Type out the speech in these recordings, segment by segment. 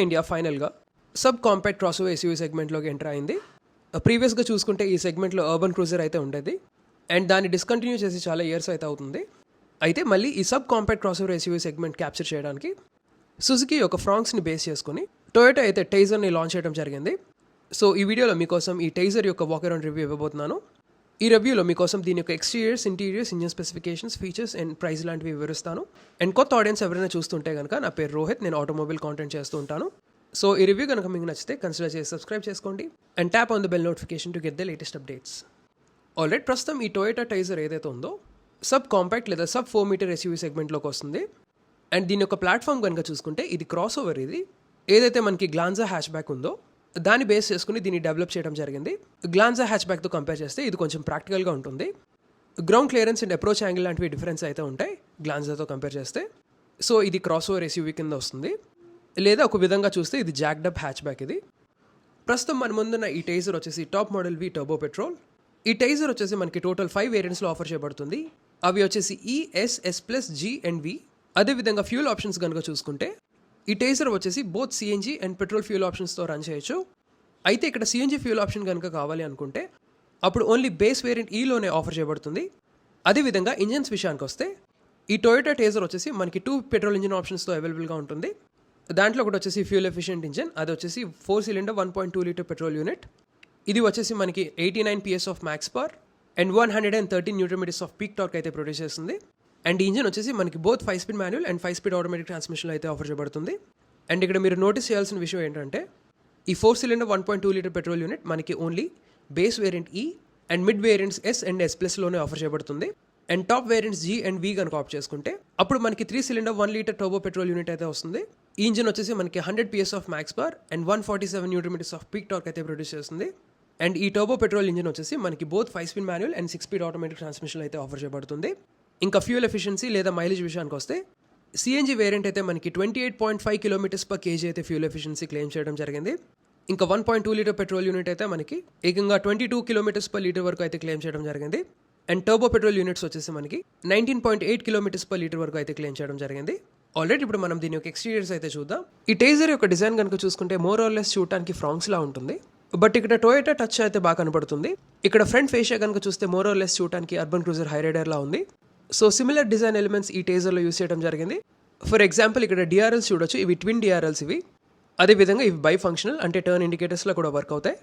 India ఫైనల్గా sub compact crossover SUV సెగ్మెంట్లోకి enter అయింది. ప్రీవియస్గా చూసుకుంటే ఈ సెగ్మెంట్లో అర్బన్ క్రూజర్ అయితే ఉండేది అండ్ దాన్ని డిస్కంటిన్యూ చేసి చాలా ఇయర్స్ అయితే అవుతుంది. అయితే మళ్ళీ ఈ sub compact crossover SUV segment capture చేయడానికి సుజుకి ఒక ఫ్రాంక్స్ని బేస్ చేసుకుని టొయోటా అయితే టైజర్ని లాంచ్ చేయడం జరిగింది. సో ఈ వీడియోలో మీకోసం ఈ టైజర్ యొక్క వాక్ అరౌండ్ రివ్యూ ఇవ్వబోతున్నాను. ఈ రివ్యూలో మీకోసం దీని యొక్క exteriors, interiors, engine specifications, features and price లాంటివి వివరిస్తాను. అండ్ కొత్త ఆడియన్స్ ఎవరైనా చూస్తుంటే కనుక నా పేరు రోహిత్, నేను ఆటోమొబైల్ కాంటెంట్ చేస్తూ ఉంటాను. సో ఈ రివ్యూ కనుక మీకు నచ్చితే కన్సిడర్ చేసి సబ్స్క్రైబ్ చేసుకోండి and tap on the bell notification to get the latest updates. Already ప్రస్తుతం ఈ టొయోటా టైజర్ ఏదైతే ఉందో సబ్ కాంపాక్ట్ లేదా సబ్ 4 మీటర్ ఎస్యూవీ సెగ్మెంట్లోకి వస్తుంది. అండ్ దీని యొక్క ప్లాట్ఫామ్ కనుక చూసుకుంటే ఇది క్రాస్ ఓవర్. ఇది ఏదైతే మనకి గ్లాన్జా హ్యాచ్ బ్యాక్ ఉందో దాన్ని బేస్ చేసుకుని దీన్ని డెవలప్ చేయడం జరిగింది. గ్లాన్జా హ్యాచ్ బ్యాక్తో కంపేర్ చేస్తే ఇది కొంచెం ప్రాక్టికల్గా ఉంటుంది. Ground clearance and approach angle లాంటివి డిఫరెన్స్ అయితే ఉంటాయి గ్లాన్జాతో కంపేర్ చేస్తే. సో ఇది క్రాస్ ఓవర్ ఎస్యూవీ కింద వస్తుంది, లేదా ఒక విధంగా చూస్తే ఇది జాక్డప్ హ్యాచ్ బ్యాక్. ఇది ప్రస్తుతం మన ముందున్న ఈ టైజర్ వచ్చేసి టాప్ మోడల్ వి టర్బో పెట్రోల్. ఈ టైజర్ వచ్చేసి మనకి టోటల్ 5 వేరియంట్స్లో ఆఫర్ చేయబడుతుంది. అవి వచ్చేసి E, S, S plus, G and V. అదేవిధంగా ఫ్యూల్ ఆప్షన్స్ కనుక చూసుకుంటే ఈ టైజర్ వచ్చేసి both CNG and petrol fuel ఆప్షన్స్తో రన్ చేయొచ్చు. అయితే ఇక్కడ సిఎన్జీ ఫ్యూల్ ఆప్షన్ కనుక కావాలి అనుకుంటే అప్పుడు ఓన్లీ బేస్ వేరియంట్ ఈలోనే ఆఫర్ చేయబడుతుంది. అదేవిధంగా ఇంజన్స్ విషయానికి వస్తే ఈ టొయోటా టైజర్ వచ్చేసి మనకి 2 పెట్రోల్ ఇంజిన్ ఆప్షన్స్తో అవైలబుల్గా ఉంటుంది. దాంట్లో ఒకటి వచ్చేసి ఫ్యూల్ ఎఫిషియెంట్ ఇంజిన్, అది వచ్చేసి 4 సిలిండర్ 1.2 లీటర్ పెట్రోల్ యూనిట్. ఇది వచ్చేసి మనకి 89 PS of max power and 113 newton metres of peak torque అయితే ప్రొడ్యూస్ చేస్తుంది. అండ్ ఇంజిన్ వచ్చేసి మనకి both 5 speed manual and 5 speed automatic transmission అయితే ఆఫర్ చేయబడుతుంది. అండ్ ఇక్కడ మీరు నోటీస్ చేయాల్సిన విషయం ఏంటంటే ఈ 4 సిలిండర్ 1.2 లీటర్ పెట్రోల్ యూనిట్ మనకి only base variant E and mid variants S and S ప్లస్లోనే ఆఫర్ చేయబడుతుంది. And top variants G and V కనుక ఆప్ట్ చేసుకుంటే అప్పుడు మనకి 3 cylinder 1 litre turbo petrol unit అయితే వస్తుంది. ఈ ఇంజిన్ వచ్చేసి మనకి 100 PS of max power and 147 newton metres of peak torque అయితే ప్రొడ్యూస్ చేస్తుంది. అండ్ ఈ టర్బో పెట్రోల్ ఇంజిన్ వచ్చేసి మనకి both 5 speed manual and 6 speed automatic transmission అయితే ఆఫర్ చేయబడుతుంది. ఇంకా ఫ్యూల్ ఎఫిషియన్సీ లేదా మైలేజ్ విషయానికి వస్తే సిఎన్జీ వేరియంట్ అయితే మనకి 28.5 కిలోమీటర్స్ పర్ కేజీ అయితే ఫ్యూల్ ఎఫిషియన్సీ క్లెయిమ్ చేయడం జరిగింది. ఇంకా 1.2 లీటర్ పెట్రోల్ యూనిట్ అయితే మనకి ఏకంగా 22 కిలోమీటర్స్ పర్ లీటర్ వరకు అయితే క్లెయిమ్ చేయడం జరిగింది. అండ్ టర్బో పెట్రోల్ యూనిట్స్ వచ్చేసి మనకి 19.8 కిలోమీటర్స్ పర్ లీటర్ వరకు అయితే క్లెయిమ్ చేయడం జరిగింది. ఆల్రెడీ ఇప్పుడు మనం దీని యొక్క ఎక్స్టీరియర్స్ అయితే చూద్దాం. ఈ టైజర్ యొక్క డిజైన్ కనుక చూసుకుంటే మోర్ ఆర్ లెస్ చూడటానికి ఫ్రాంక్స్ లా ఉంటుంది, బట్ ఇక్కడ టొయోటా టచ్ అయితే బాగా కనపడుతుంది. ఇక్కడ ఫ్రంట్ ఫేషియా కనుక చూస్తే మోర్ ఆర్ లెస్ చూడటానికి అర్బన్ క్రూజర్ హైరైడర్ లా ఉంది. సో సిమిలర్ డిజైన్ ఎలిమెంట్స్ ఈ టైజర్లో యూస్ చేయడం జరిగింది. ఫర్ ఎగ్జాంపుల్ ఇక్కడ డిఆర్ఎల్స్ చూడొచ్చు, ఇవి ట్విన్ డిఆర్ఎల్స్ ఇవి. అదేవిధంగా ఇవి బై ఫంక్షనల్ అంటే టర్న్ ఇండికేటర్స్లో కూడా వర్క్ అవుతాయి.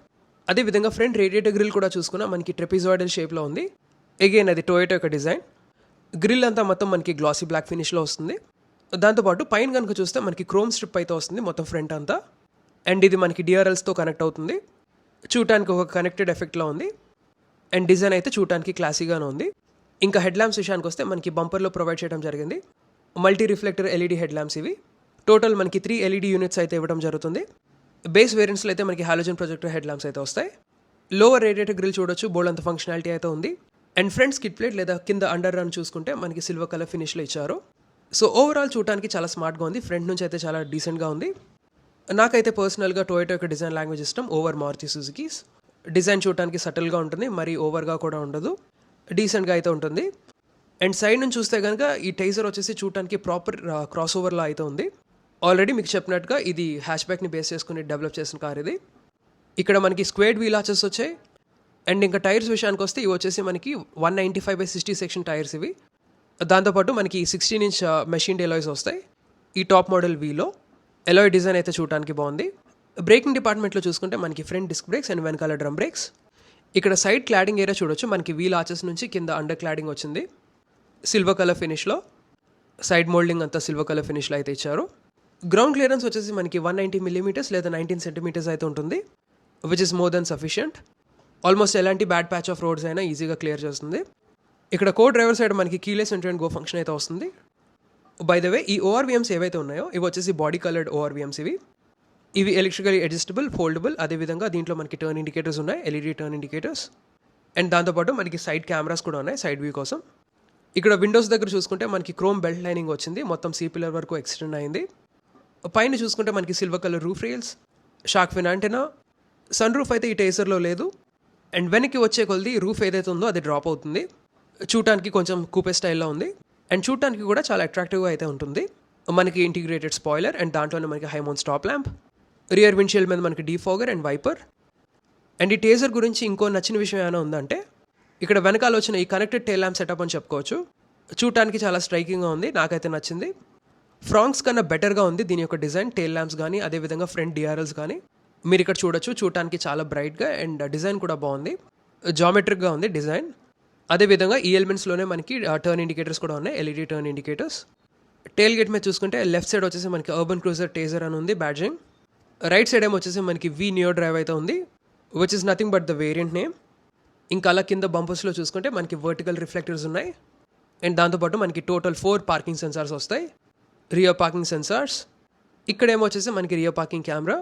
అదేవిధంగా ఫ్రంట్ రేడియేటర్ గ్రిల్ కూడా చూసుకున్నా మనకి ట్రెపిజాయిడల్ షేప్లో ఉంది. అగైన్ అది టొయోటా యొక్క డిజైన్. గ్రిల్ అంతా మొత్తం మనకి గ్లాసీ బ్లాక్ ఫినిష్లో వస్తుంది. దాంతోపాటు పైన కనుక చూస్తే మనకి క్రోమ్ స్ట్రిప్ అయితే వస్తుంది మొత్తం ఫ్రంట్ అంతా. అండ్ ఇది మనకి డిఆర్ఎల్స్తో కనెక్ట్ అవుతుంది. చూడటానికి ఒక కనెక్టెడ్ ఎఫెక్ట్లో ఉంది. అండ్ డిజైన్ అయితే చూడటానికి క్లాసీగానే ఉంది. ఇంకా హెడ్ ల్యాంప్స్ విషయానికి వస్తే మనకి బంపర్లో ప్రొవైడ్ చేయడం జరిగింది multi reflector LED head lamps. ఇవి టోటల్ మనకి 3 ఎల్ఈడి యూనిట్స్ అయితే ఇవ్వడం జరుగుతుంది. బేస్ వేరియంట్స్లో అయితే మనకి హాలోజన్ ప్రొజెక్టర్ హెడ్ ల్యాంప్స్ అయితే వస్తాయి. లోవర్ రేడియేటర్ గ్రిల్ చూడొచ్చు, బోల్డ్ ఫంక్షనాలిటీ అయితే ఉంది. అండ్ ఫ్రంట్ స్కిడ్ ప్లేట్ లేదా కింద అండర్ రన్ చూసుకుంటే మనకి సిల్వర్ కలర్ ఫినిష్లో ఇచ్చారు. సో ఓవరాల్ చూడటానికి చాలా స్మార్ట్గా ఉంది. ఫ్రంట్ నుంచి అయితే చాలా డీసెంట్గా ఉంది. నాకైతే పర్సనల్గా టొయోటా యొక్క డిజైన్ లాంగ్వేజ్ ఇష్టం ఓవర్ మారుతి సుజుకీస్. డిజైన్ చూడటానికి సటిల్గా ఉంటుంది, మరీ ఓవర్గా కూడా ఉండదు, డీసెంట్గా అయితే ఉంటుంది. అండ్ సైడ్ నుంచి చూస్తే కనుక ఈ టైజర్ వచ్చేసి చూడటానికి ప్రాపర్ క్రాస్ ఓవర్లా అయితే ఉంది. ఆల్రెడీ మీకు చెప్పినట్టుగా ఇది హ్యాచ్ బ్యాక్ని బేస్ చేసుకుని డెవలప్ చేసిన కార్ ఇది. ఇక్కడ మనకి స్క్వేర్డ్ వీల్ ఆర్చెస్ వచ్చాయి. అండ్ ఇంకా టైర్స్ విషయానికి వస్తే ఇవి వచ్చేసి మనకి 195/60 సెక్షన్ టైర్స్ ఇవి. దాంతోపాటు మనకి 16 ఇంచ్ మెషిన్ ఎలాయ్స్ వస్తాయి ఈ టాప్ మోడల్ వీలో. ఎలాయ్ డిజైన్ అయితే చూడటానికి బాగుంది. బ్రేకింగ్ డిపార్ట్మెంట్లో చూసుకుంటే మనకి ఫ్రంట్ డిస్క్ బ్రేక్స్ అండ్ వెనకాల డ్రమ్ బ్రేక్స్. ఇక్కడ సైడ్ క్లాడింగ్ ఏరియా చూడొచ్చు, మనకి వీల్ ఆర్చెస్ నుంచి కింద అండర్ క్లాడింగ్ వచ్చింది సిల్వర్ కలర్ ఫినిష్లో. సైడ్ మోల్డింగ్ అంతా సిల్వర్ కలర్ ఫినిష్లో అయితే ఇచ్చారు. గ్రౌండ్ క్లియరెన్స్ వచ్చేసి మనకి 190 మిల్లీమీటర్స్ లేదా 19 సెంటీమీటర్స్ అయితే ఉంటుంది, which is more than sufficient. Almost ఎలాంటి బ్యాడ్ ప్యాచ్ ఆఫ్ రోడ్స్ అయినా ఈజీగా క్లియర్ చేస్తుంది. ఇక్కడ కో డ్రైవర్ సైడ్ మనకి keyless entry and go function అయితే వస్తుంది. బై ద వే ఈ ఓఆర్వీఎమ్స్ ఏవైతే ఉన్నాయో ఇవి వచ్చేసి బాడీ కలర్డ్ ఓఆర్వీఎమ్స్. ఇవి ఎలక్ట్రికలీ అడ్జస్టబుల్, ఫోల్డబుల్. అదేవిధంగా దీంట్లో మనకి టర్న్ ఇండికేటర్స్ ఉన్నాయి, ఎల్ఈడి టర్న్ ఇండికేటర్స్. అండ్ దాంతోపాటు మనకి సైడ్ కెమెరాస్ కూడా ఉన్నాయి సైడ్ వ్యూ కోసం. ఇక్కడ విండోస్ దగ్గర చూసుకుంటే మనకి క్రోమ్ బెల్ట్ లైనింగ్ వచ్చింది, మొత్తం సీ పిల్లర్ వరకు ఎక్స్టెండ్ అయింది. పైన చూసుకుంటే మనకి silver colour roof rails, shark fin antenna. Sunroof అయితే ఈ టైజర్లో లేదు. అండ్ వెనక్కి వచ్చే కొలది రూఫ్ ఏదైతే ఉందో అది డ్రాప్ అవుతుంది. చూడటానికి కొంచెం కూపే స్టైల్లో ఉంది అండ్ చూడటానికి కూడా చాలా అట్రాక్టివ్గా అయితే ఉంటుంది. మనకి ఇంటిగ్రేటెడ్ స్పాయిలర్ అండ్ దాంట్లోనే మనకి high mount stop lamp, rear windshield మీద మనకి డీఫాగర్ అండ్ వైపర్. అండ్ ఈ టేజర్ గురించి ఇంకో నచ్చిన విషయం ఏమైనా ఉందంటే ఇక్కడ వెనకాల వచ్చిన ఈ కనెక్టెడ్ టైల్ ల్యాంప్ సెటప్ అని చెప్పుకోవచ్చు. చూడటానికి చాలా స్ట్రైకింగ్గా ఉంది, నాకైతే నచ్చింది. ఫ్రాంక్స్ కన్నా బెటర్గా ఉంది దీని యొక్క డిజైన్, టైల్ ల్యాంప్స్ కానీ అదేవిధంగా ఫ్రంట్ డిఆర్ఎల్స్ కానీ మీరు ఇక్కడ చూడొచ్చు. చూడటానికి చాలా బ్రైట్గా అండ్ డిజైన్ కూడా బాగుంది, జామెట్రిక్గా ఉంది డిజైన్. అదేవిధంగా ఈ ఎలిమెంట్స్లోనే మనకి టర్న్ ఇండికేటర్స్ కూడా ఉన్నాయి, LED turn indicators. Tile gate మీద చూసుకుంటే లెఫ్ట్ సైడ్ వచ్చేసి మనకి అర్బన్ క్రూజర్ టేజర్ అని ఉంది బ్యాడ్జింగ్. రైట్ సైడ్ ఏమో వచ్చేసి మనకి వి నియో డ్రైవ్ అయితే ఉంది, which is nothing but the variant name. ఇంకా అలా కింద బంపర్స్లో చూసుకుంటే మనకి వర్టికల్ రిఫ్లెక్టర్స్ ఉన్నాయి అండ్ దాంతోపాటు మనకి టోటల్ 4 పార్కింగ్ సెన్సార్స్ వస్తాయి, రియర్ పార్కింగ్ సెన్సార్స్. ఇక్కడేమో వచ్చేసి మనకి rear parking camera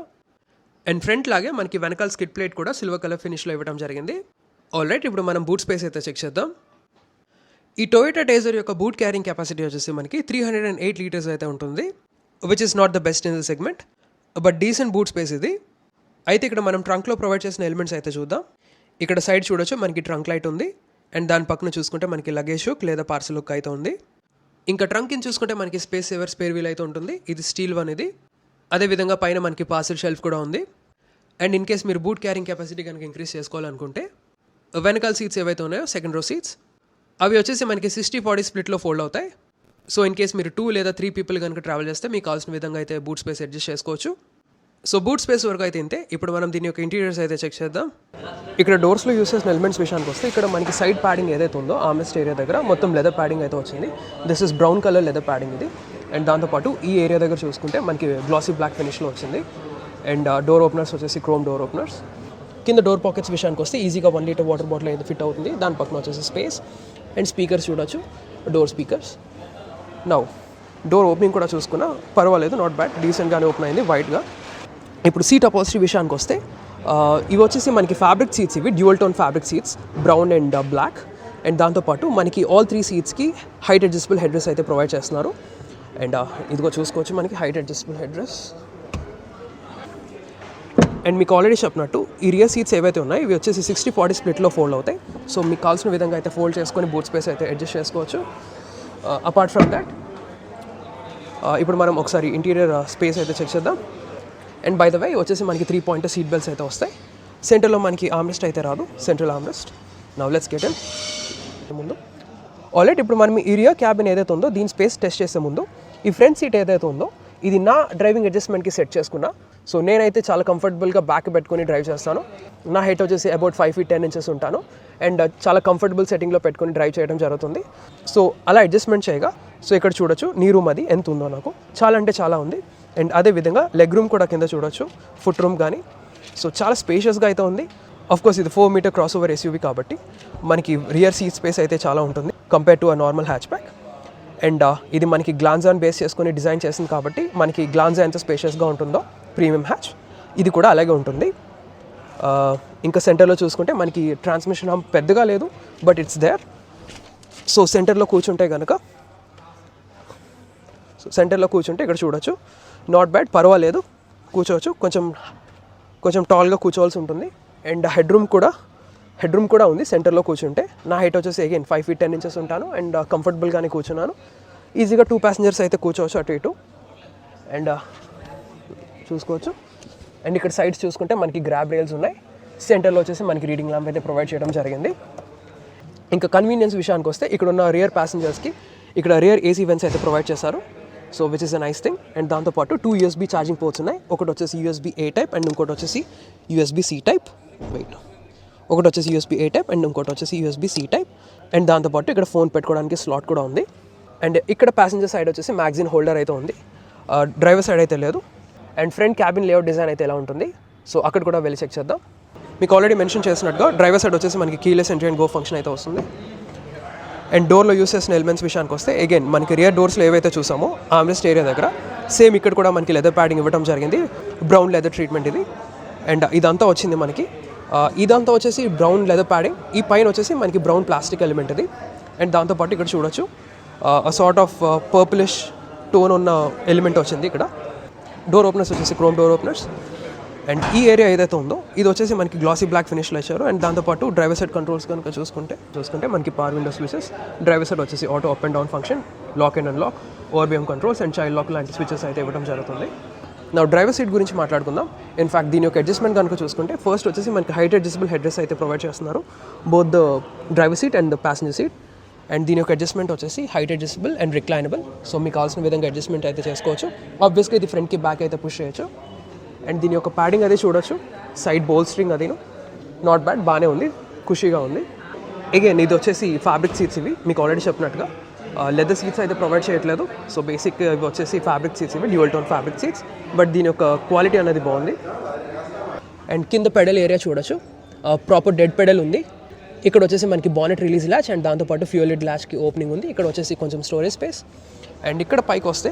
and front లాగే మనకి వెనకాల స్కిడ్ ప్లేట్ కూడా సిల్వర్ కలర్ ఫినిష్లో ఇవ్వడం జరిగింది. ఆల్రైట్, ఇప్పుడు మనం బూట్ స్పేస్ అయితే చెక్ చేద్దాం. ఈ టొయోటా టేజర్ యొక్క బూట్ క్యారింగ్ కెపాసిటీ వచ్చేసి మనకి 308 లీటర్స్ అయితే ఉంటుంది, which is not the best in the segment, but decent boot space ఇది. అయితే ఇక్కడ మనం ట్రంక్లో ప్రొవైడ్ చేసిన ఎలిమెంట్స్ అయితే చూద్దాం. ఇక్కడ సైడ్ చూడొచ్చు మనకి ట్రంక్ లైట్ ఉంది అండ్ దాని పక్కన చూసుకుంటే మనకి లగేజ్ హుక్ లేదా పార్సల్ హుక్ అయితే ఉంది. ఇంకా ట్రంక్ కింద చూసుకుంటే మనకి స్పేస్ సేవర్ స్పేర్ వీల్ అయితే ఉంటుంది, ఇది స్టీల్ వన్ ఇది. అదేవిధంగా పైన మనకి పార్సల్ షెల్ఫ్ కూడా ఉంది. అండ్ ఇన్ కేస్ మీరు బూట్ క్యారింగ్ కెపాసిటీ కనుక ఇంక్రీజ్ చేసుకోవాలనుకుంటే వెనకాల సీట్స్ ఏవైతే ఉన్నాయో సెకండ్ రో సీట్స్ అవి వచ్చేసి మనకి 60-40 స్ప్లిట్లో ఫోల్డ్ అవుతాయి. సో ఇన్ కేస్ మీరు 2 లేదా 3 పీపుల్ కనుక ట్రావెల్ చేస్తే మీకు కావాల్సిన విధంగా అయితే బూట్ స్పేస్ అడ్జస్ట్ చేసుకోవచ్చు. సో బూట్ స్పేస్ వరకు అయితే ఇంతే. ఇప్పుడు మనం దీని యొక్క ఇంటీరియర్స్ అయితే చెక్ చేద్దాం. ఇక్కడ డోర్స్లో యూస్ చేసిన ఎలిమెంట్స్ విషయానికి వస్తే ఇక్కడ మనకి సైడ్ ప్యాడింగ్ ఏదైతే ఉందో ఆర్మ్రెస్ట్ ఏరియా దగ్గర మొత్తం లెదర్ ప్యాడింగ్ అయితే వచ్చింది. This is brown colour leather padding ఇది. అండ్ దాంతోపాటు ఈ ఏరియా దగ్గర చూసుకుంటే మనకి గ్లాసీ బ్లాక్ ఫినిష్లో వచ్చింది. అండ్ డోర్ ఓపెనర్స్ వచ్చేసి క్రోమ్ డోర్ ఓపెనర్స్. కింద డోర్ పాకెట్స్ విషయానికి వస్తే ఈజీగా 1 లీటర్ వాటర్ బాటిల్ అయితే ఫిట్ అవుతుంది. దాని పక్కన వచ్చేసి స్పేస్ అండ్ స్పీకర్స్ చూడొచ్చు, door speakers. Now door opening కూడా చూసుకున్నా పర్వాలేదు, నాట్ బ్యాడ్, డీసెంట్గానే ఓపెన్ అయింది వైట్గా. ఇప్పుడు సీట్ అపోజిటరీ విషయానికి వస్తే ఇవి వచ్చేసి మనకి ఫ్యాబ్రిక్ సీట్స్, ఇవి dual tone fabric seats, brown and black. And దాంతోపాటు మనకి ఆల్ 3 సీట్స్కి హైట్ అడ్జస్టబుల్ హెడ్ రెస్ట్ అయితే ప్రొవైడ్ చేస్తున్నారు. అండ్ ఇదిగో చూసుకోవచ్చు మనకి height adjustable head rest. And మీకు ఆల్రెడీ చెప్పినట్టు ఈ రియర్ సీట్స్ ఏవైతే ఉన్నాయో ఇవి వచ్చేసి 60-40 స్ప్లిట్లో ఫోల్డ్ అవుతాయి. సో మీకు కావాల్సిన విధంగా అయితే ఫోల్డ్ చేసుకొని బూట్ స్పేస్ అయితే అడ్జస్ట్ చేసుకోవచ్చు. అపార్ట్ ఫ్రమ్ దాట్ ఇప్పుడు మనం ఒకసారి ఇంటీరియర్ స్పేస్ అయితే చెక్ చేద్దాం. అండ్ బై ద వే వచ్చేసి మనకి 3 పాయింట్ సీట్ బెల్ట్స్ అయితే వస్తాయి. సెంటర్లో మనకి ఆర్మ్రెస్ట్ అయితే రాదు, central armrest. Now let's get in. ముందు ఆల్రెడీ ఇప్పుడు మనం ఈ రియర్ క్యాబిన్ ఏదైతే ఉందో దీని స్పేస్ టెస్ట్ చేసే ముందు ఈ ఫ్రంట్ సీట్ ఏదైతే ఉందో ఇది నా డ్రైవింగ్ అడ్జస్ట్మెంట్కి సెట్ చేసుకున్నా. సో నేనైతే చాలా కంఫర్టబుల్గా బ్యాక్ పెట్టుకొని డ్రైవ్ చేస్తాను. నా హైట్ వచ్చేసి అబౌట్ 5 feet 10 inches ఉంటాను అండ్ చాలా కంఫర్టబుల్ సెట్టింగ్లో పెట్టుకొని డ్రైవ్ చేయడం జరుగుతుంది. సో అలా అడ్జస్ట్మెంట్ చేయగా సో ఇక్కడ చూడొచ్చు నీ రూమ్ అది ఎంత ఉందో, నాకు చాలా అంటే చాలా ఉంది. అండ్ అదేవిధంగా లెగ్ రూమ్ కూడా కింద చూడొచ్చు, ఫుట్ రూమ్ కానీ. సో చాలా స్పేషియస్గా అయితే ఉంది. అఫ్కోర్స్ ఇది 4 meter క్రాస్ ఓవర్ ఎస్యూవీ కాబట్టి మనకి రియర్ సీట్ స్పేస్ అయితే చాలా ఉంటుంది compare to a normal hatch back. And ఇది మనకి గ్లాన్జాన్ బేస్ చేసుకొని డిజైన్ చేసింది కాబట్టి మనకి గ్లాన్జా ఎంత స్పేషియస్గా ఉంటుందో ప్రీమియం హ్యాచ్ ఇది కూడా అలాగే ఉంటుంది. ఇంకా సెంటర్లో చూసుకుంటే మనకి ట్రాన్స్మిషన్ హంప్ పెద్దగా లేదు, బట్ ఇట్స్ దేర్. సో సెంటర్లో కూర్చుంటే ఇక్కడ చూడొచ్చు, నాట్ బ్యాడ్, పర్వాలేదు, కూర్చోవచ్చు. కొంచెం టాల్గా కూర్చోవాల్సి ఉంటుంది. అండ్ హెడ్ రూమ్ కూడా ఉంది సెంటర్లో కూర్చుంటే. నా హైట్ వచ్చేసి అగైన్ 5 feet 10 inches ఉంటాను అండ్ కంఫర్టబుల్గానే కూర్చున్నాను. ఈజీగా 2 passengers అయితే కూర్చోవచ్చు అటు ఇటు. అండ్ చూసుకోవచ్చు. అండ్ ఇక్కడ సైడ్స్ చూసుకుంటే మనకి గ్రాబ్ రైల్స్ ఉన్నాయి. సెంటర్లో వచ్చేసి మనకి రీడింగ్ ల్యాంప్ అయితే ప్రొవైడ్ చేయడం జరిగింది. ఇంకా కన్వీనియన్స్ విషయానికి వస్తే ఇక్కడ ఉన్న రియర్ ప్యాసింజర్స్కి ఇక్కడ రియర్ ఏసీ వెంట్స్ అయితే ప్రొవైడ్ చేశారు. So which is a nice thing. And దాంతోపాటు 2 USB ఛార్జింగ్ పోర్ట్స్ ఉన్నాయి. ఒకటి వచ్చేసి USB-A టైప్ అండ్ ఇంకోటి వచ్చేసి USB-C టైప్. ఒకటి వచ్చేసి USB-A టైప్ అండ్ ఇంకోటి వచ్చేసి USB-C టైప్. అండ్ దాంతోపాటు ఇక్కడ ఫోన్ పెట్టుకోవడానికి స్లాట్ కూడా ఉంది. అండ్ ఇక్కడ ప్యాసింజర్ సైడ్ వచ్చేసి మ్యాగజైన్ హోల్డర్ అయితే ఉంది, డ్రైవర్ సైడ్ అయితే లేదు. And front cabin layout design అయితే ఎలా ఉంటుంది, సో అక్కడ కూడా వెళ్ళి చెక్ చేద్దాం. మీకు ఆల్రెడీ మెన్షన్ చేసినట్టుగా డ్రైవర్ సైడ్ వచ్చేసి మనకి keyless entry and go function అయితే వస్తుంది. అండ్ డోర్లో యూస్ చేసిన ఎలిమెంట్స్ విషయానికి వస్తే అగైన్ మనకి రియర్ డోర్స్లో ఏవైతే చూసామో ఆర్మ్రెస్ట్ ఏరియా దగ్గర సేమ్ ఇక్కడ కూడా మనకి లెదర్ ప్యాడింగ్ ఇవ్వడం జరిగింది, బ్రౌన్ లెదర్ ట్రీట్మెంట్ ఇది. అండ్ ఇదంతా వచ్చింది మనకి, ఇదంతా వచ్చేసి బ్రౌన్ లెదర్ ప్యాడింగ్, ఈ పైన వచ్చేసి మనకి బ్రౌన్ ప్లాస్టిక్ ఎలిమెంట్ ఇది. అండ్ దాంతోపాటు ఇక్కడ చూడొచ్చు సార్ట్ ఆఫ్ పర్పులిష్ టోన్ ఉన్న ఎలిమెంట్ వచ్చింది ఇక్కడ. డోర్ ఓపెనర్స్ వచ్చేసి క్రోమ్ డోర్ ఓపెనర్స్. అండ్ ఈ ఏరియా ఏదైతే ఉందో ఇది వచ్చేసి మనకి గ్లాసీ బ్లాక్ ఫినిష్లో ఇచ్చారు. అండ్ దాంతోపాటు డ్రైవర్ సైడ్ కంట్రోల్స్ కనుక చూసుకుంటే మనకి power window switches, driver side వచ్చేసి auto up and down function, lock and unlock, ORVM controls and child lock లాంటి స్విచెస్ అయితే ఇవ్వడం జరుగుతుంది. నా డ్రైవర్ సీట్ గురించి మాట్లాడుకుందాం. ఇన్ఫాక్ట్ దీని యొక్క అడ్జస్ట్మెంట్ కనుక చూసుకుంటే ఫస్ట్ వచ్చేసి మనకి హైట్ అడ్జస్టబుల్ హెడ్ రెస్ట్ అయితే ప్రొవైడ్ చేస్తున్నారు, both the driver seat and the passenger seat. And దీని యొక్క అడ్జస్ట్మెంట్ వచ్చేసి height adjustable and reclinable. So మీకు కావాల్సిన విధంగా అడ్జస్ట్మెంట్ అయితే చేసుకోవచ్చు. ఆబ్వియస్గా ఇది ఫ్రంట్కి బ్యాక్ అయితే పుష్ చేయొచ్చు. అండ్ దీని యొక్క ప్యాడింగ్ అది చూడొచ్చు, సైడ్ బోల్ స్ట్రింగ్ అది నాట్ బ్యాడ్, బాగానే ఉంది, ఖుషీగా ఉంది. అగైన్ ఇది వచ్చేసి ఫ్యాబ్రిక్ సీట్స్, ఇవి మీకు ఆల్రెడీ చెప్పినట్టుగా లెదర్ సీట్స్ అయితే ప్రొవైడ్ చేయట్లేదు. సో బేసిక్ ఇవి వచ్చేసి ఫ్యాబ్రిక్ సీట్స్, ఇవి dual tone fabric seats, but దీని యొక్క క్వాలిటీ అనేది బాగుంది. అండ్ కింద పెడల్ ఏరియా చూడొచ్చు, ప్రాపర్ డెడ్ పెడల్ ఉంది. ఇక్కడ వచ్చేసి మనకి బానెట్ రిలీజ్ ల్యాచ్ అండ్ దాంతోపాటు ఫ్యూయల్ లిడ్ ల్యాచ్కి ఓపెనింగ్ ఉంది. ఇక్కడ వచ్చేసి కొంచెం స్టోరేజ్ స్పేస్. అండ్ ఇక్కడ పైకి వస్తే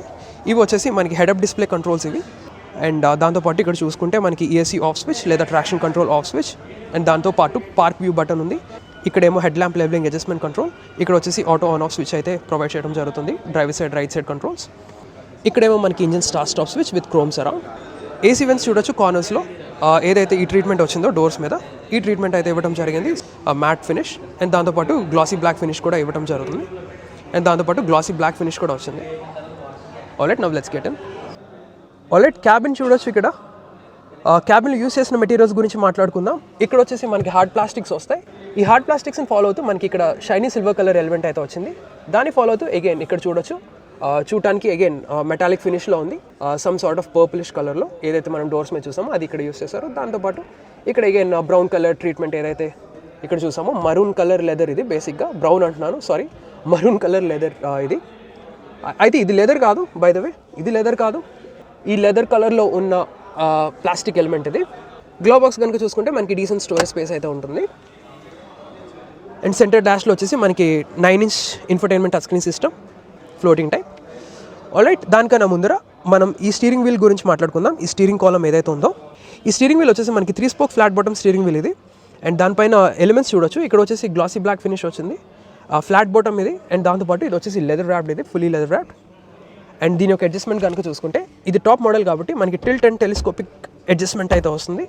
ఇవి వచ్చేసి మనకి హెడ్ అప్ డిస్ప్లే కంట్రోల్స్ ఇవి. అండ్ దాంతోపాటు ఇక్కడ చూసుకుంటే మనకి ESC ఆఫ్ స్విచ్ లేదా traction control off switch. And దాంతోపాటు పార్క్ వ్యూ బటన్ ఉంది. ఇక్కడేమో head lamp labelling adjustment control. ఇక్కడ వచ్చేసి ఆటో ఆన్ ఆఫ్ స్విచ్ అయితే ప్రొవైడ్ చేయడం జరుగుతుంది, driver side right side controls. ఇక్కడేమో మనకి engine start stop switch with chromes around. AC vents చూడొచ్చు కార్నర్స్లో, ఏదైతే ఈ ట్రీట్మెంట్ వచ్చిందో డోర్స్ మీద ఈ ట్రీట్మెంట్ అయితే ఇవ్వడం జరిగింది, మ్యాట్ ఫినిష్. అండ్ దాంతోపాటు గ్లాసీ బ్లాక్ ఫినిష్ కూడా ఇవ్వడం జరుగుతుంది. అండ్ దాంతోపాటు గ్లాసీ బ్లాక్ ఫినిష్ కూడా వచ్చింది. Alright, now let's get in. Alright, cabin చూడొచ్చు. ఇక్కడ క్యాబిన్లో యూస్ చేసిన మెటీరియల్స్ గురించి మాట్లాడుకుందాం. ఇక్కడ వచ్చేసి మనకి హార్డ్ ప్లాస్టిక్స్ వస్తాయి. ఈ హార్డ్ ప్లాస్టిక్స్ని ఫాలో అవుతూ మనకి ఇక్కడ షైనీ సిల్వర్ కలర్ ఎలిమెంట్ అయితే వచ్చింది. దాన్ని ఫాలో అవుతూ అగైన్ ఇక్కడ చూడొచ్చు, చూడటానికి అగైన్ మెటాలిక్ ఫినిష్లో ఉంది, సమ్ సార్ట్ ఆఫ్ పర్పులిష్ కలర్లో ఏదైతే మనం డోర్స్ మీద చూసామో అది ఇక్కడ యూస్ చేశారు. దాంతోపాటు ఇక్కడ అగైన్ బ్రౌన్ కలర్ ట్రీట్మెంట్ ఏదైతే ఇక్కడ చూసామో, మరూన్ కలర్ లెదర్ ఇది, బేసిక్గా బ్రౌన్ అంటున్నాను, సారీ, మరూన్ కలర్ లెదర్ ఇది. అయితే ఇది లెదర్ కాదు, బై ద వే, ఇది లెదర్ కాదు, ఈ లెదర్ కలర్లో ఉన్న ప్లాస్టిక్ ఎలిమెంట్ ఇది. గ్లో బాక్స్ కనుక చూసుకుంటే మనకి డీసెంట్ స్టోరేజ్ స్పేస్ అయితే ఉంటుంది. అండ్ సెంటర్ డాష్లో వచ్చేసి మనకి 9-inch infotainment touch screen system, floating type. Alright, దానికన్నా ముందర మనం ఈ స్టీరింగ్ వీల్ గురించి మాట్లాడుకుందాం. ఈ స్టీరింగ్ కాలమ్ ఏదైతే ఉందో, ఈ స్టీరింగ్ వీల్ వచ్చేసి మనకి 3 spoke flat bottom steering wheel ఇది. అండ్ దానిపైన ఎలిమెంట్స్ చూడొచ్చు, ఇక్కడ వచ్చేసి గ్లాసీ బ్లాక్ ఫినిష్ వచ్చింది, ఫ్లాట్ బాటమ్ ఇది. అండ్ దాంతోపాటు ఇది వచ్చేసి లెదర్ ర్యాప్డ్, ఇది ఫుల్లీ లెదర్ ర్యాప్డ్. అండ్ దీని యొక్క అడ్జస్ట్మెంట్ కనుక చూసుకుంటే ఇది టాప్ మోడల్ కాబట్టి మనకి టిల్ట్ అండ్ టెలిస్కోపిక్ అడ్జస్ట్మెంట్ అయితే వస్తుంది.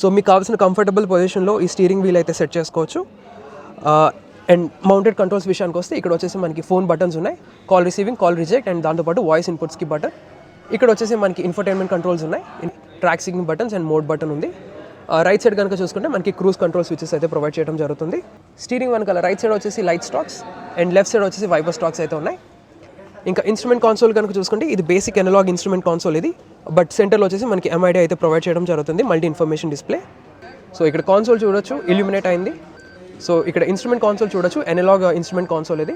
సో మీకు కావాల్సిన కంఫర్టబుల్ పొజిషన్లో ఈ స్టీరింగ్ వీల్ అయితే సెట్ చేసుకోవచ్చు. అండ్ మౌంటెడ్ కంట్రోల్స్ విషయానికి వస్తే ఇక్కడ వచ్చేసి మనకి ఫోన్ బటన్స్ ఉన్నాయి, call receiving, call reject and దాంతోపాటు వాయిస్ ఇన్పుట్స్కి బటన్. ఇక్కడ వచ్చేసి మనకి ఇన్ఫర్టైన్మెంట్ కంట్రోల్స్ ఉన్నాయి, track signal buttons and mode button ఉంది. రైట్ సైడ్ కనుక చూసుకుంటే మనకి క్రూజ్ కంట్రోల్ స్విచెస్ అయితే ప్రొవైడ్ చేయడం జరుగుతుంది. స్టీరింగ్ వెనకాల రైట్ సైడ్ వచ్చేసి light stocks and left side వచ్చేసి వైపర్ స్టాక్స్ అయితే ఉన్నాయి. ఇంకా ఇన్స్ట్రుమెంట్ కాన్సోల్ కనుక చూసుకుంటే ఇది బేసిక్ అనలాగ్ ఇన్స్ట్రుమెంట్ కాన్సోల్ ఇది, బట్ సెంటర్లో వచ్చేసి మనకి MID అయితే ప్రొవైడ్ చేయడం జరుగుతుంది, మల్టీ ఇన్ఫర్మేషన్ డిస్ప్లే. సో ఇక్కడ కాన్సోల్ చూడొచ్చు, ఇల్యూమినేట్ అయింది. సో ఇక్కడ ఇన్స్ట్రుమెంట్ కాన్సోల్ చూడొచ్చు, అనలాగ్ ఇన్స్ట్రుమెంట్ కాన్సోల్ ఇది.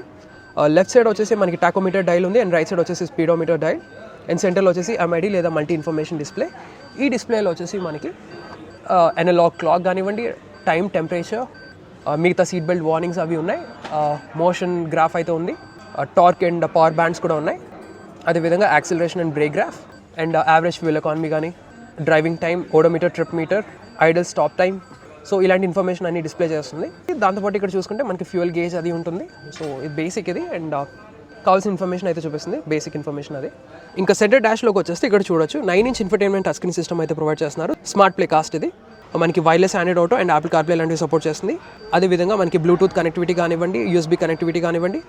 లెఫ్ట్ సైడ్ వచ్చేసి మనకి టాకోమీటర్ డైల్ ఉంది అండ్ రైట్ సైడ్ వచ్చేసి స్పీడోమీటర్ డైల్. అండ్ సెంటర్లో వచ్చేసి MID లేదా మల్టీ ఇన్ఫర్మేషన్ డిస్ప్లే. ఈ డిస్ప్లేలో వచ్చేసి మనకి అనలాగ్ క్లాక్ కానివ్వండి, టైం, టెంపరేచర్, మిగతా సీట్ బెల్ట్ వార్నింగ్స్ అవి ఉన్నాయి, మోషన్ గ్రాఫ్ అయితే ఉంది, టార్క్ అండ్ పవర్ బ్యాండ్స్ కూడా ఉన్నాయి. అదేవిధంగా acceleration and brake graph and average fuel economy కానీ, driving time, odometer, trip meter, idle stop time. So ఇలాంటి ఇన్ఫర్మేషన్ అన్ని డిస్ప్లే చేస్తుంది. దాంతోపాటు ఇక్కడ చూసుకుంటే మనకి ఫ్యూయల్ గేజ్ అది ఉంటుంది. సో ఇది బేసిక్ ఇది, అండ్ కావాల్సిన ఇన్ఫర్మేషన్ అయితే చూపిస్తుంది, బేసిక్ ఇన్ఫర్మేషన్ అది. ఇంకా సెంటర్ డాష్లోకి వచ్చేస్తే ఇక్కడ చూడొచ్చు 9-inch infotainment touch screen system అయితే ప్రొవైడ్ చేస్తున్నారు. స్మార్ట్ ప్లే కాస్ట్ ఇది, మనకి wireless Android auto and Apple CarPlay లాంటివి సపోర్ట్ చేస్తుంది. అదేవిధంగా మనకి బ్లూటూత్ కనెక్టివిటీ కానివ్వండి, USB కనెక్టివిటీ కానివ్వండి.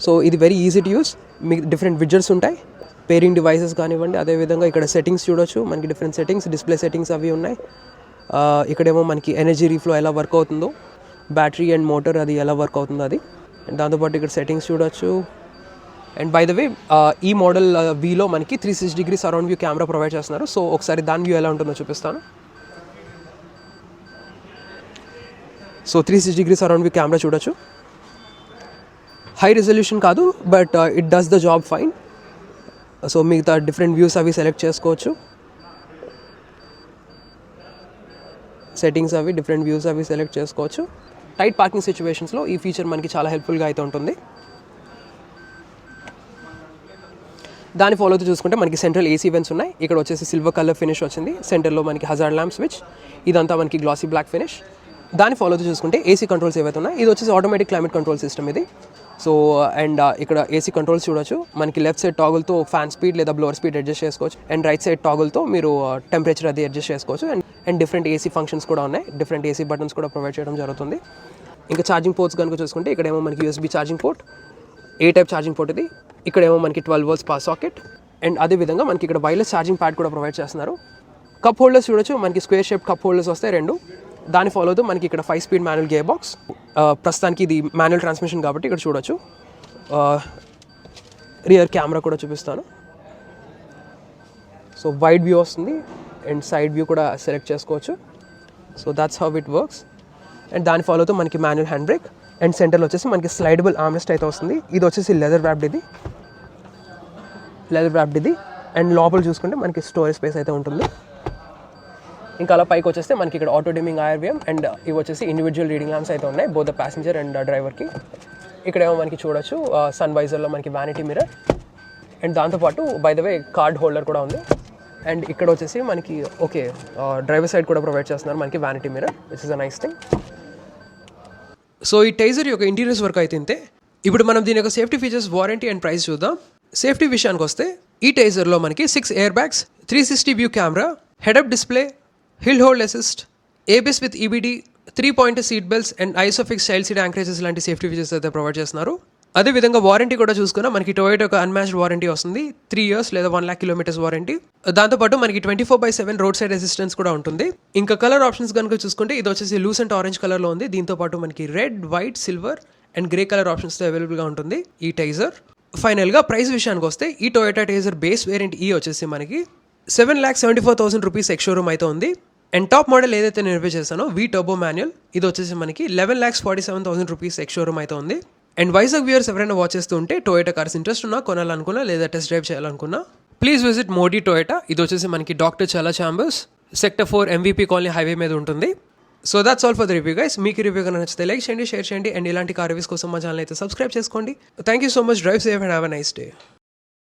సో ఇది వెరీ ఈజీ టు యూస్. మీకు డిఫరెంట్ విడ్జెట్స్ ఉంటాయి, పేరింగ్ డివైసెస్ కానివ్వండి. అదేవిధంగా ఇక్కడ సెట్టింగ్స్ చూడొచ్చు, మనకి డిఫరెంట్ సెట్టింగ్స్, డిస్ప్లే సెట్టింగ్స్ అవి ఉన్నాయి. ఇక్కడేమో మనకి ఎనర్జీ రీఫ్లో ఎలా వర్క్ అవుతుందో, బ్యాటరీ అండ్ మోటార్ అది ఎలా వర్క్ అవుతుందో అది. అండ్ దాంతోపాటు ఇక్కడ సెట్టింగ్స్ చూడొచ్చు. అండ్ బై ద వే ఈ మోడల్ వీలో మనకి 360 సరౌండ్ వ్యూ కెమెరా ప్రొవైడ్ చేస్తున్నారు. సో ఒకసారి దాని వ్యూ ఎలా ఉంటుందో చూపిస్తాను. సో 360 సరౌండ్ వ్యూ కెమెరా చూడొచ్చు. హై రెజల్యూషన్ కాదు, but it does the job fine. So మిగతా డిఫరెంట్ వ్యూస్ అవి సెలెక్ట్ చేసుకోవచ్చు, సెట్టింగ్స్ అవి డిఫరెంట్ వ్యూస్ అవి సెలెక్ట్ చేసుకోవచ్చు. టైట్ పార్కింగ్ సిచ్యువేషన్స్లో ఈ ఫీచర్ మనకి చాలా హెల్ప్ఫుల్గా అయితే ఉంటుంది. దాని ఫాలో అవుతూ చూసుకుంటే మనకి సెంట్రల్ AC వెంట్స్ ఉన్నాయి. ఇక్కడ వచ్చేసి సిల్వర్ కలర్ ఫినిష్ వచ్చింది. సెంటర్లో మనకి హజార్డ్ ల్యాంప్ స్విచ్, ఇదంతా మనకి గ్లాసీ బ్లాక్ ఫినిష్. దాని ఫాలో అవుతూ చూసుకుంటే AC కంట్రోల్స్ ఏవైతే ఉన్నాయి, ఇది వచ్చేసి ఆటోమేటిక్ క్లైమేట్ కంట్రోల్ సిస్టమ్ ఇది. సో అండ్ ఇక్కడ AC కంట్రోల్స్ చూడొచ్చు. మనకి లెఫ్ట్ సైడ్ టాగుల్తో ఫ్యాన్ స్పీడ్ లేదా బ్లోవర్ స్పీడ్ అడ్జస్ట్ చేసుకోవచ్చు. అండ్ రైట్ సైడ్ టాగుల్తో మీరు టెంపరేచర్ అది అడ్జస్ట్ చేసుకోవచ్చు. అండ్ డిఫరెంట్ ఏసీ ఫంక్షన్స్ కూడా ఉన్నాయి, డిఫరెంట్ ఏసీ బటన్స్ కూడా ప్రొవైడ్ చేయడం జరుగుతుంది. ఇంకా ఛార్జింగ్ పోర్ట్స్ కనుక చూసుకుంటే ఇక్కడేమో మనకి యూఎస్బీ ఛార్జింగ్ పోర్ట్, ఏ టైప్ ఛార్జింగ్ పోర్ట్ ఇది, ఇక్కడేమో మనకి 12 volts పవర్ సాకెట్, అండ్ అదేవిధంగా మనకి ఇక్కడ వైర్లెస్ ఛార్జింగ్ ప్యాడ్ కూడా ప్రొవైడ్ చేస్తున్నారు. కప్ హోల్డర్స్ చూడొచ్చు, మనకి స్క్వేర్ షేప్ కప్ హోల్డర్స్ వస్తాయి 2. దాని ఫాలో అవుతూ మనకి ఇక్కడ 5-speed మాన్యువల్ గేర్ బాక్స్. ప్రస్తుతానికి ఇది మాన్యువల్ ట్రాన్స్మిషన్ కాబట్టి ఇక్కడ చూడొచ్చు. రియర్ కెమెరా కూడా చూపిస్తాను. సో వైడ్ వ్యూ వస్తుంది అండ్ సైడ్ వ్యూ కూడా సెలెక్ట్ చేసుకోవచ్చు. So that's how it works. And దాని ఫాలో అవుతూ మనకి మాన్యువల్ హ్యాండ్ బ్రేక్, అండ్ సెంటర్లో వచ్చేసి మనకి స్లైడబుల్ ఆర్మ్రెస్ట్ అయితే వస్తుంది. ఇది వచ్చేసి లెదర్ వ్రాప్డ్ ఇది, అండ్ లోపల చూసుకుంటే మనకి స్టోరేజ్ స్పేస్ అయితే ఉంటుంది. ఇంకా అలా పైకి వచ్చేస్తే మనకి ఇక్కడ ఆటో డిమింగ్ IRVM అండ్ ఇవి వచ్చేసి ఇండివిజువల్ రీడింగ్ ల్యాంప్స్ అయితే ఉన్నాయి, బోత్ ద ప్యాసింజర్ అండ్ డ్రైవర్కి. ఇక్కడేమో మనకి చూడొచ్చు సన్ వైజర్లో మనకి వ్యానిటీ మిర్రర్, అండ్ దాంతోపాటు by the way card holder కూడా ఉంది. అండ్ ఇక్కడ వచ్చేసి మనకి డ్రైవర్ సైడ్ కూడా ప్రొవైడ్ చేస్తున్నారు మనకి vanity mirror, which is a nice thing. So ఈ టైజర్ యొక్క ఇంటీరియర్స్ వర్క్ అయితే ఇంతే. ఇప్పుడు మనం దీని యొక్క safety features, warranty and price చూద్దాం. సేఫ్టీ విషయానికి వస్తే ఈ టైజర్లో మనకి 6 air bags, 360 view camera, head up display, hill hold assist, ABS with EBD, 3-point seat belts and Isofix child seat anchorages లాంటి సేఫ్టీ ఫీచర్స్ అయితే ప్రొవైడ్ చేస్తున్నారు. అదేవిధంగా వారంటీ కూడా చూసుకున్నా మనకి టొయోటా యొక్క అన్మ్యాచ్డ్ వారంటీ వస్తుంది, 3 years లేదా 1 lakh kilometers వారంటీ. దాంతోపాటు మనకి 24/7 రోడ్ సైడ్ అసిస్టెన్స్ కూడా ఉంటుంది. ఇంకా కలర్ ఆప్షన్స్ కనుక చూసుకుంటే ఇది వచ్చేసి లూసెంట్ ఆరెంజ్ కలర్లో ఉంది. దీంతోపాటు మనకి red, white, silver and grey colour ఆప్షన్స్తో అవైలబుల్గా ఉంటుంది ఈ టైజర్. ఫైనల్గా ప్రైస్ విషయానికి వస్తే ఈ టొయోటా టైజర్ బేస్ వేరియంట్ వచ్చేసి మనకి 7,74,000 rupees ఎక్స్ షోరూమ్ అయితే ఉంది. అండ్ టాప్ మోడల్ ఏదైతే నేను రివ్యూ చేశానో టర్బో మాన్యువల్, ఇది వచ్చేసి మనకి 11,47,000 rupees ఎక్స్ షోరూమ్ అయితే ఉంది. అండ్ వైజాగ్ వ్యూయర్స్ ఎవరైనా వాచ్ చేస్తూ ఉంటే టొయోటా కార్స్ ఇంట్రెస్ట్ ఉన్నా, కొనాలనుకున్నా లేదా టెస్ట్ డ్రైవ్ చేయాలనుకున్నా ప్లీజ్ విజిట్ మోడీ టొయోటా. ఇది వచ్చేసి మనకి doctor Chala chambers, sector 4 MVP colony highway మీద ఉంటుంది. So that's all for the review guys. మీకు రివ్యూ కన్నా నచ్చితే లైక్ చేయండి, షేర్ చేయండి, అండ్ ఇలాంటి కార్ రివ్యూస్ కోసం మా ఛానల్ అయితే సబ్స్క్రైబ్ చేసుకోండి. Thank you so much. Drive safe and have a nice day.